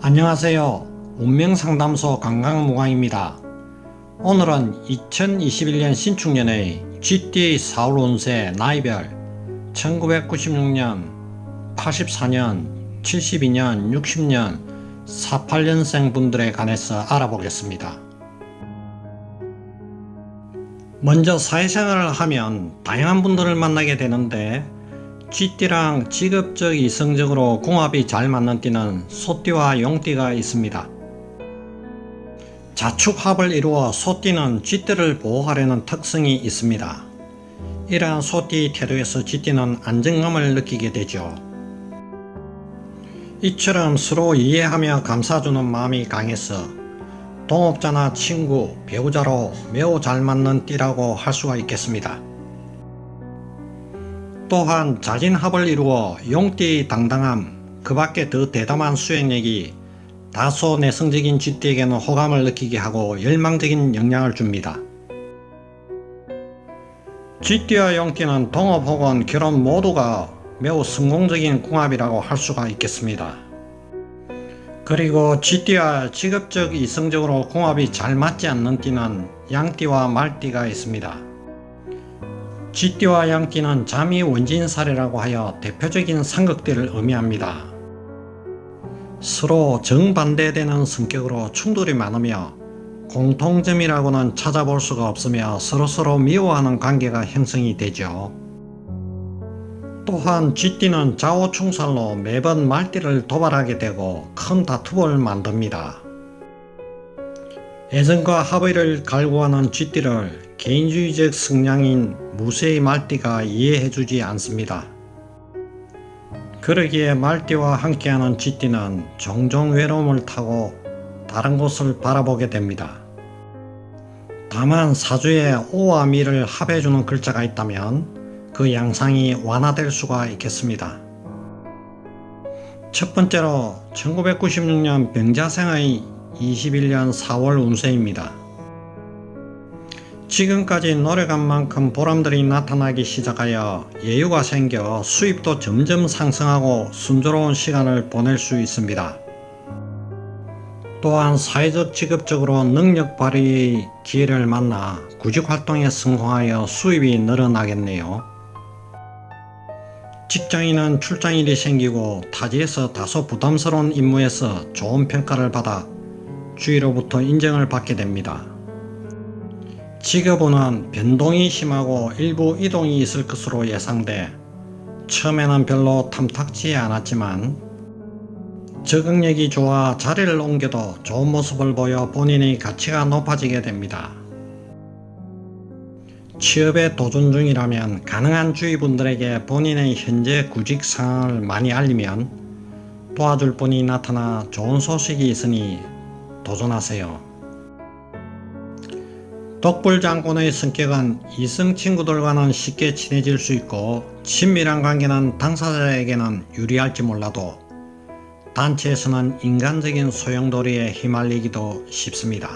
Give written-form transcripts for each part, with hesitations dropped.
안녕하세요. 운명상담소 강강무강입니다. 오늘은 2021년 신축년의 GT 사월 운세 나이별 1996년, 84년, 72년, 60년, 48년생 분들에 관해서 알아보겠습니다. 먼저 사회생활을 하면 다양한 분들을 만나게 되는데 쥐띠랑 직업적 이성적으로 궁합이 잘 맞는 띠는 소띠와 용띠가 있습니다. 자축합을 이루어 소띠는 쥐띠를 보호하려는 특성이 있습니다. 이러한 소띠의 태도에서 쥐띠는 안정감을 느끼게 되죠. 이처럼 서로 이해하며 감싸주는 마음이 강해서 동업자나 친구, 배우자로 매우 잘 맞는 띠라고 할 수가 있겠습니다. 또한 자진합을 이루어 용띠의 당당함, 그 밖에 더 대담한 수행력이 다소 내성적인 쥐띠에게는 호감을 느끼게 하고 열망적인 영향을 줍니다. 쥐띠와 용띠는 동업 혹은 결혼 모두가 매우 성공적인 궁합이라고 할 수가 있겠습니다. 그리고 쥐띠와 직업적 이성적으로 궁합이 잘 맞지 않는 띠는 양띠와 말띠가 있습니다. 쥐띠와 양띠는 잠이 원진살이라고 하여 대표적인 삼극띠를 의미합니다. 서로 정반대되는 성격으로 충돌이 많으며 공통점이라고는 찾아볼 수가 없으며 서로서로 미워하는 관계가 형성이 되죠. 또한 쥐띠는 좌우충살로 매번 말띠를 도발하게 되고 큰 다툼을 만듭니다. 애정과 합의를 갈구하는 쥐띠를 개인주의적 성향인 무쇠의 말띠가 이해해주지 않습니다. 그러기에 말띠와 함께하는 쥐띠는 종종 외로움을 타고 다른 곳을 바라보게 됩니다. 다만 사주에 오와 미를 합해주는 글자가 있다면 그 양상이 완화될 수가 있겠습니다. 첫 번째로 1996년 병자생의 21년 4월 운세입니다. 지금까지 노력한 만큼 보람들이 나타나기 시작하여 여유가 생겨 수입도 점점 상승하고 순조로운 시간을 보낼 수 있습니다. 또한 사회적 직업적으로 능력 발휘의 기회를 만나 구직활동에 성공하여 수입이 늘어나겠네요. 직장인은 출장일이 생기고 타지에서 다소 부담스러운 임무에서 좋은 평가를 받아 주위로부터 인정을 받게 됩니다. 직업운은 변동이 심하고 일부 이동이 있을 것으로 예상돼 처음에는 별로 탐탁지 않았지만 적응력이 좋아 자리를 옮겨도 좋은 모습을 보여 본인의 가치가 높아지게 됩니다. 취업에 도전 중이라면 가능한 주위 분들에게 본인의 현재 구직 상황을 많이 알리면 도와줄 분이 나타나 좋은 소식이 있으니 도전하세요. 독불장군의 성격은 이성 친구들과는 쉽게 친해질 수 있고 친밀한 관계는 당사자에게는 유리할지 몰라도 단체에서는 인간적인 소용돌이에 휘말리기도 쉽습니다.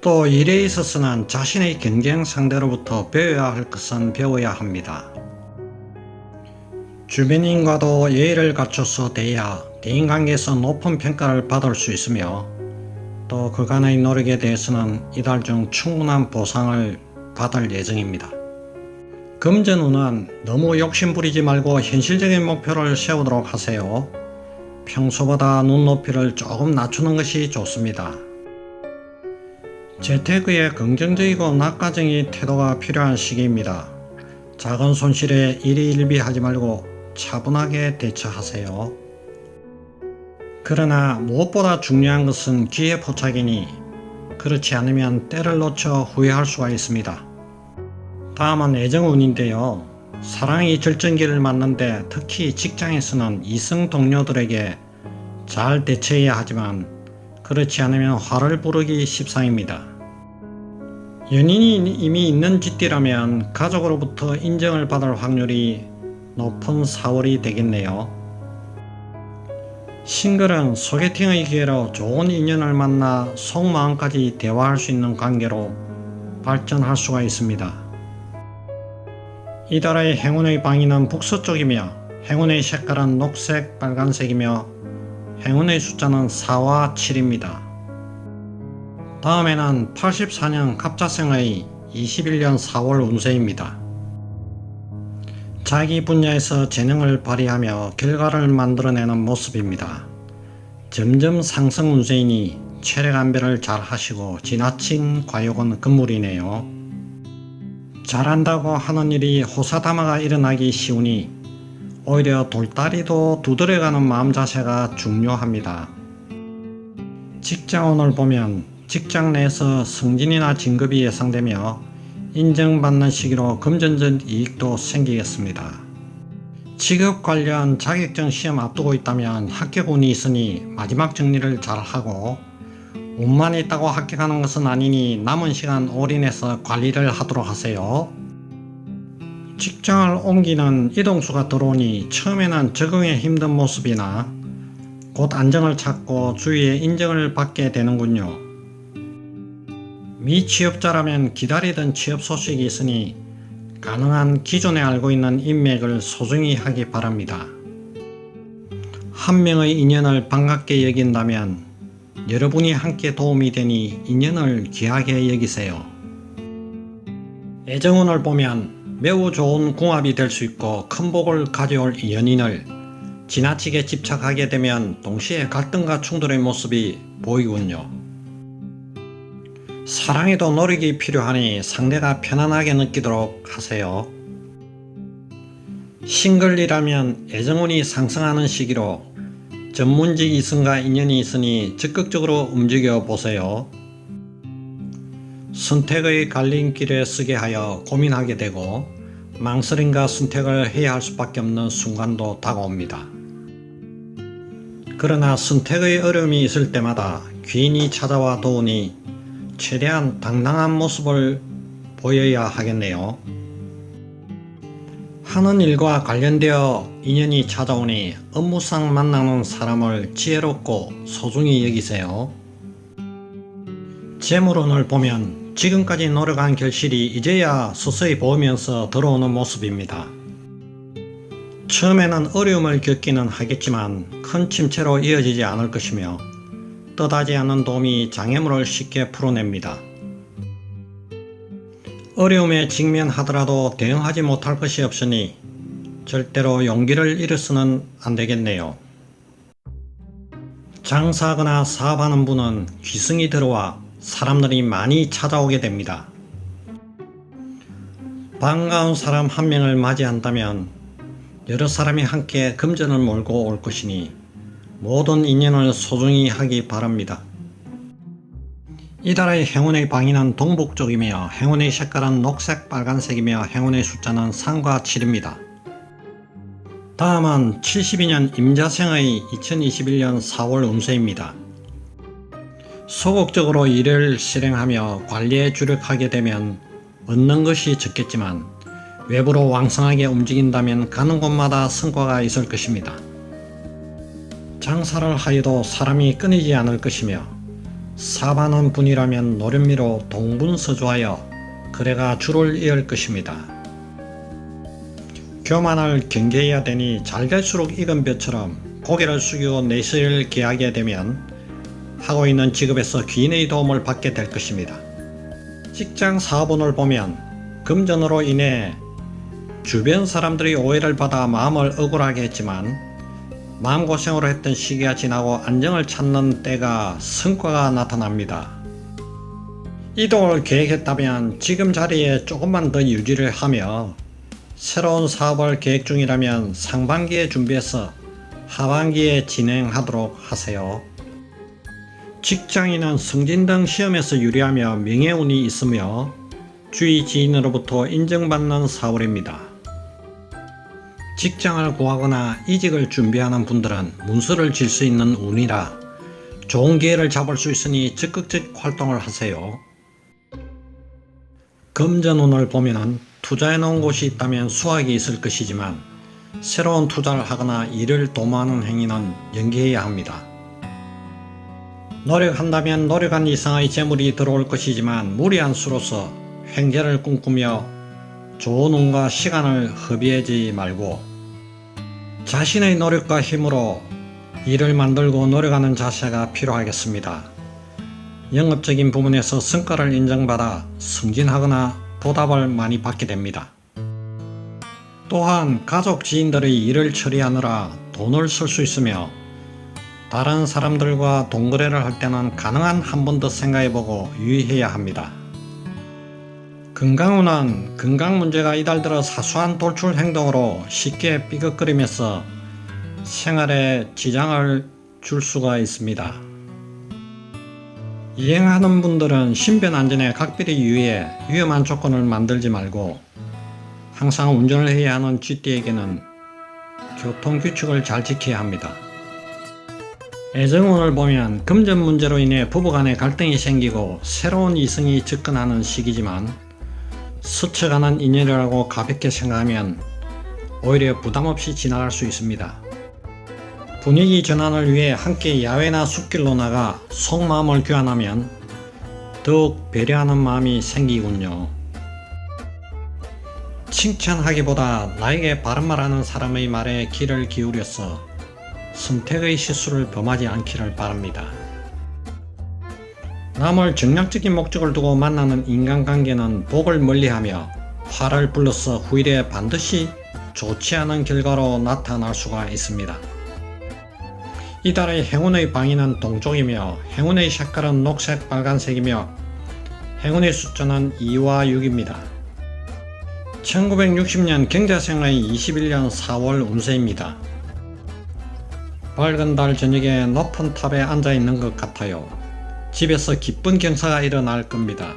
또 일에 있어서는 자신의 경쟁 상대로부터 배워야 할 것은 배워야 합니다. 주변인과도 예의를 갖춰서 대해야 대인관계에서 높은 평가를 받을 수 있으며 또 그간의 노력에 대해서는 이달 중 충분한 보상을 받을 예정입니다. 금전운은 너무 욕심부리지 말고 현실적인 목표를 세우도록 하세요. 평소보다 눈높이를 조금 낮추는 것이 좋습니다. 재테크에 긍정적이고 낙관적인 태도가 필요한 시기입니다. 작은 손실에 일희일비하지 말고 차분하게 대처하세요. 그러나 무엇보다 중요한 것은 기회 포착이니 그렇지 않으면 때를 놓쳐 후회할 수가 있습니다. 다음은 애정운인데요. 사랑이 절정기를 맞는데 특히 직장에서는 이성 동료들에게 잘 대처해야 하지만 그렇지 않으면 화를 부르기 십상입니다. 연인이 이미 있는 쥐띠라면 가족으로부터 인정을 받을 확률이 높은 4월이 되겠네요. 싱글은 소개팅의 기회로 좋은 인연을 만나 속마음까지 대화할 수 있는 관계로 발전할 수가 있습니다. 이달의 행운의 방위는 북서쪽이며 행운의 색깔은 녹색, 빨간색이며 행운의 숫자는 4와 7입니다. 다음에는 84년 갑자생의 21년 4월 운세입니다. 자기 분야에서 재능을 발휘하며 결과를 만들어내는 모습입니다. 점점 상승 운세이니 체력 안배를 잘 하시고 지나친 과욕은 금물이네요. 잘한다고 하는 일이 호사다마가 일어나기 쉬우니 오히려 돌다리도 두드려가는 마음 자세가 중요합니다. 직장운을 보면 직장 내에서 승진이나 진급이 예상되며 인정받는 시기로 금전적 이익도 생기겠습니다. 직업 관련 자격증 시험 앞두고 있다면 합격운이 있으니 마지막 정리를 잘하고, 운만 있다고 합격하는 것은 아니니 남은 시간 올인해서 관리를 하도록 하세요. 직장을 옮기는 이동수가 들어오니 처음에는 적응에 힘든 모습이나 곧 안정을 찾고 주위의 인정을 받게 되는군요. 미취업자라면 기다리던 취업 소식이 있으니 가능한 기존에 알고 있는 인맥을 소중히 하기 바랍니다. 한 명의 인연을 반갑게 여긴다면 여러분이 함께 도움이 되니 인연을 귀하게 여기세요. 애정운을 보면 매우 좋은 궁합이 될 수 있고 큰 복을 가져올 연인을 지나치게 집착하게 되면 동시에 갈등과 충돌의 모습이 보이군요. 사랑에도 노력이 필요하니 상대가 편안하게 느끼도록 하세요. 싱글이라면 애정운이 상승하는 시기로 전문직 이성과 인연이 있으니 적극적으로 움직여 보세요. 선택의 갈림길에 서게 하여 고민하게 되고 망설임과 선택을 해야 할 수밖에 없는 순간도 다가옵니다. 그러나 선택의 어려움이 있을 때마다 귀인이 찾아와 도우니 최대한 당당한 모습을 보여야 하겠네요. 하는 일과 관련되어 인연이 찾아오니 업무상 만나는 사람을 지혜롭고 소중히 여기세요. 재물운을 보면 지금까지 노력한 결실이 이제야 서서히 보이면서 들어오는 모습입니다. 처음에는 어려움을 겪기는 하겠지만 큰 침체로 이어지지 않을 것이며 뜻하지 않은 도움이 장애물을 쉽게 풀어냅니다. 어려움에 직면하더라도 대응하지 못할 것이 없으니 절대로 용기를 잃어서는 안되겠네요. 장사하거나 사업하는 분은 귀성이 들어와 사람들이 많이 찾아오게 됩니다. 반가운 사람 한 명을 맞이한다면 여러 사람이 함께 금전을 몰고 올 것이니 모든 인연을 소중히 하기 바랍니다. 이달의 행운의 방위는 동북 쪽이며 행운의 색깔은 녹색, 빨간색이며 행운의 숫자는 3과 7입니다. 다음은 72년 임자생의 2021년 4월 운세입니다. 소극적으로 일을 실행하며 관리에 주력하게 되면 얻는 것이 적겠지만 외부로 왕성하게 움직인다면 가는 곳마다 성과가 있을 것입니다. 장사를 하여도 사람이 끊이지 않을 것이며 사업하는 분이라면 노련미로 동분서주하여 거래가 줄을 이을 것입니다. 교만을 경계해야 되니 잘될수록 익은 벼처럼 고개를 숙이고 내실을 기하게 되면 하고 있는 직업에서 귀인의 도움을 받게 될 것입니다. 직장 사업운을 보면 금전으로 인해 주변 사람들이 오해를 받아 마음을 억울하게 했지만 마음고생으로 했던 시기가 지나고 안정을 찾는 때가 성과가 나타납니다. 이동을 계획했다면 지금 자리에 조금만 더 유지를 하며 새로운 사업을 계획 중이라면 상반기에 준비해서 하반기에 진행하도록 하세요. 직장인은 승진 등 시험에서 유리하며 명예운이 있으며 주위 지인으로부터 인정받는 4월입니다. 직장을 구하거나 이직을 준비하는 분들은 문서를 질 수 있는 운이라 좋은 기회를 잡을 수 있으니 적극적 활동을 하세요. 금전운을 보면 투자해 놓은 곳이 있다면 수확이 있을 것이지만 새로운 투자를 하거나 일을 도모하는 행위는 연기해야 합니다. 노력한다면 노력한 이상의 재물이 들어올 것이지만 무리한 수로서 횡재를 꿈꾸며 좋은 운과 시간을 허비하지 말고 자신의 노력과 힘으로 일을 만들고 노력하는 자세가 필요하겠습니다. 영업적인 부분에서 성과를 인정받아 승진하거나 보답을 많이 받게 됩니다. 또한 가족 지인들의 일을 처리하느라 돈을 쓸 수 있으며 다른 사람들과 돈거래를 할 때는 가능한 한 번 더 생각해보고 유의해야 합니다. 건강운은 건강 문제가 이달 들어 사소한 돌출 행동으로 쉽게 삐걱거리면서 생활에 지장을 줄 수가 있습니다. 여행하는 분들은 신변 안전에 각별히 유의해 위험한 조건을 만들지 말고 항상 운전을 해야 하는 쥐띠에게는 교통규칙을 잘 지켜야 합니다. 애정운을 보면 금전 문제로 인해 부부간에 갈등이 생기고 새로운 이성이 접근하는 시기지만 스쳐가는 인연이라고 가볍게 생각하면 오히려 부담없이 지나갈 수 있습니다. 분위기 전환을 위해 함께 야외나 숲길로 나가 속마음을 교환하면 더욱 배려하는 마음이 생기군요. 칭찬하기보다 나에게 바른 말하는 사람의 말에 귀를 기울여서 선택의 실수를 범하지 않기를 바랍니다. 남을 정략적인 목적을 두고 만나는 인간관계는 복을 멀리하며 화를 불러서 후일에 반드시 좋지 않은 결과로 나타날 수가 있습니다. 이달의 행운의 방위는 동쪽이며 행운의 색깔은 녹색, 빨간색이며 행운의 숫자는 2와 6입니다. 1960년 경자생의 21년 4월 운세입니다. 밝은 달 저녁에 높은 탑에 앉아 있는 것 같아요. 집에서 기쁜 경사가 일어날 겁니다.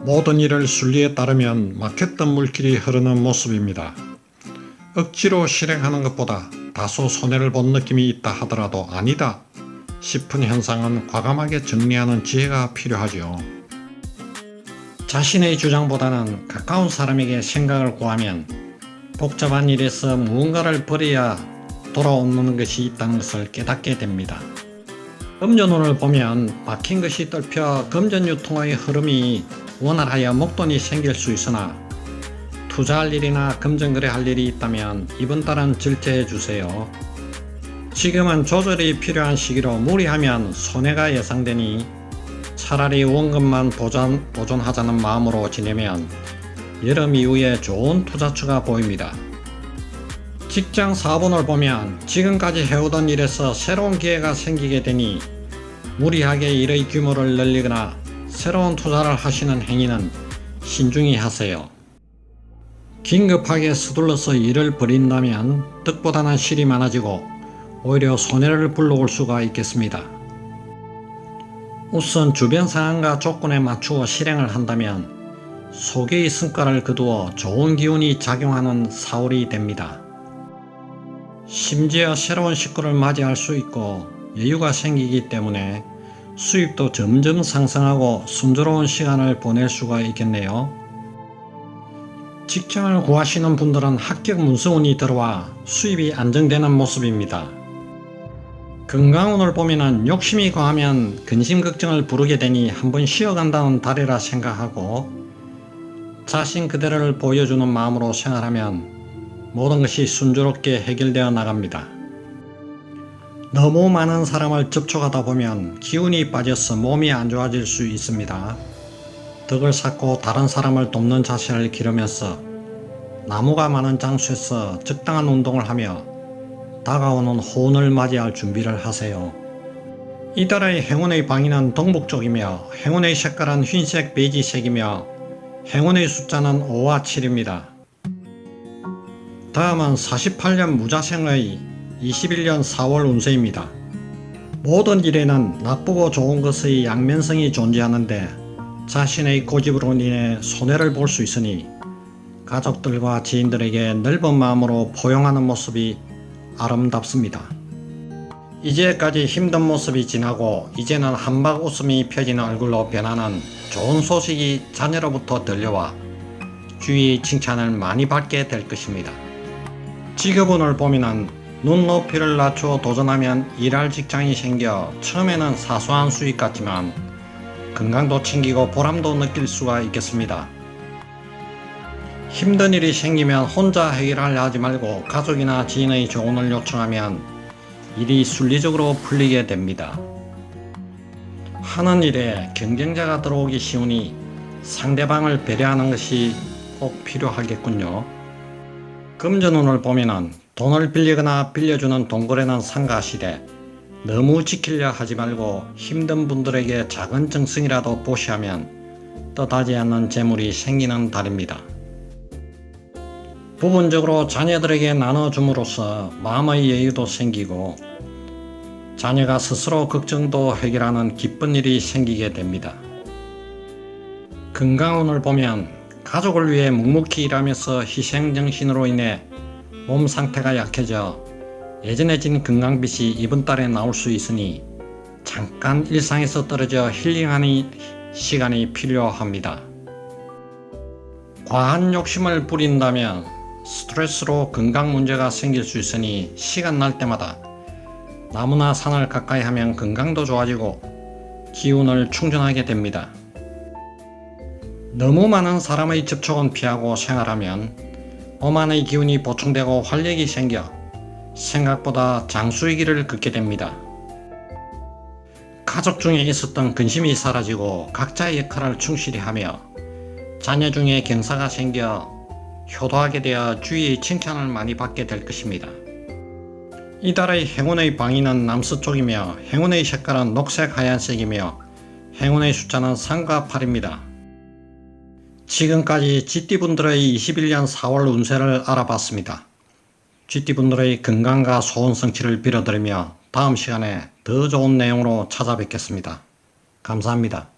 모든 일을 순리에 따르면 막혔던 물길이 흐르는 모습입니다. 억지로 실행하는 것보다 다소 손해를 본 느낌이 있다 하더라도 아니다 싶은 현상은 과감하게 정리하는 지혜가 필요하죠. 자신의 주장보다는 가까운 사람에게 생각을 구하면 복잡한 일에서 무언가를 버려야 돌아오는 것이 있다는 것을 깨닫게 됩니다. 금전운을 보면 막힌 것이 뚫혀 금전 유통의 흐름이 원활하여 목돈이 생길 수 있으나 투자할 일이나 금전거래할 일이 있다면 이번 달은 절제해 주세요. 지금은 조절이 필요한 시기로 무리하면 손해가 예상되니 차라리 원금만 보존하자는 마음으로 지내면 여름 이후에 좋은 투자처가 보입니다. 직장 사업운을 보면 지금까지 해오던 일에서 새로운 기회가 생기게 되니 무리하게 일의 규모를 늘리거나 새로운 투자를 하시는 행위는 신중히 하세요. 긴급하게 서둘러서 일을 벌인다면 득보다는 실이 많아지고 오히려 손해를 불러올 수가 있겠습니다. 우선 주변 상황과 조건에 맞추어 실행을 한다면 소개의 성과를 거두어 좋은 기운이 작용하는 4월이 됩니다. 심지어 새로운 식구를 맞이할 수 있고 여유가 생기기 때문에 수입도 점점 상승하고 순조로운 시간을 보낼 수가 있겠네요. 직장을 구하시는 분들은 합격 문서운이 들어와 수입이 안정되는 모습입니다. 건강운을 보면 욕심이 과하면 근심 걱정을 부르게 되니 한번 쉬어간다는 달이라 생각하고 자신 그대로를 보여주는 마음으로 생활하면 모든 것이 순조롭게 해결되어 나갑니다. 너무 많은 사람을 접촉하다 보면 기운이 빠져서 몸이 안 좋아질 수 있습니다. 덕을 쌓고 다른 사람을 돕는 자세를 기르면서 나무가 많은 장소에서 적당한 운동을 하며 다가오는 호운을 맞이할 준비를 하세요. 이달의 행운의 방위는 동북쪽이며 행운의 색깔은 흰색 베이지색이며 행운의 숫자는 5와 7입니다. 다음은 48년 무자생의 21년 4월 운세입니다. 모든 일에는 나쁘고 좋은 것의 양면성이 존재하는데 자신의 고집으로 인해 손해를 볼 수 있으니 가족들과 지인들에게 넓은 마음으로 포용하는 모습이 아름답습니다. 이제까지 힘든 모습이 지나고 이제는 한박 웃음이 펴지는 얼굴로 변하는 좋은 소식이 자녀로부터 들려와 주위의 칭찬을 많이 받게 될 것입니다. 직업운을 보면 눈높이를 낮추어 도전하면 일할 직장이 생겨 처음에는 사소한 수익 같지만 건강도 챙기고 보람도 느낄 수가 있겠습니다. 힘든 일이 생기면 혼자 해결하려 하지 말고 가족이나 지인의 조언을 요청하면 일이 순리적으로 풀리게 됩니다. 하는 일에 경쟁자가 들어오기 쉬우니 상대방을 배려하는 것이 꼭 필요하겠군요. 금전운을 보면은 돈을 빌리거나 빌려주는 동거래는 삼가하시되 너무 지키려 하지 말고 힘든 분들에게 작은 정성이라도 보시하면 뜻하지 않는 재물이 생기는 달입니다. 부분적으로 자녀들에게 나눠줌으로써 마음의 여유도 생기고 자녀가 스스로 걱정도 해결하는 기쁜 일이 생기게 됩니다. 건강운을 보면 가족을 위해 묵묵히 일하면서 희생정신으로 인해 몸 상태가 약해져 예전에 진 건강빛이 이번 달에 나올 수 있으니 잠깐 일상에서 떨어져 힐링하는 시간이 필요합니다. 과한 욕심을 부린다면 스트레스로 건강 문제가 생길 수 있으니 시간 날 때마다 나무나 산을 가까이 하면 건강도 좋아지고 기운을 충전하게 됩니다. 너무 많은 사람의 접촉은 피하고 생활하면 오만의 기운이 보충되고 활력이 생겨 생각보다 장수의 길을 걷게 됩니다. 가족 중에 있었던 근심이 사라지고 각자의 역할을 충실히 하며 자녀 중에 경사가 생겨 효도하게 되어 주위의 칭찬을 많이 받게 될 것입니다. 이달의 행운의 방위는 남서쪽이며 행운의 색깔은 녹색 하얀색이며 행운의 숫자는 3과 8입니다. 지금까지 쥐띠분들의 21년 4월 운세를 알아봤습니다. 쥐띠분들의 건강과 소원 성취를 빌어드리며 다음 시간에 더 좋은 내용으로 찾아뵙겠습니다. 감사합니다.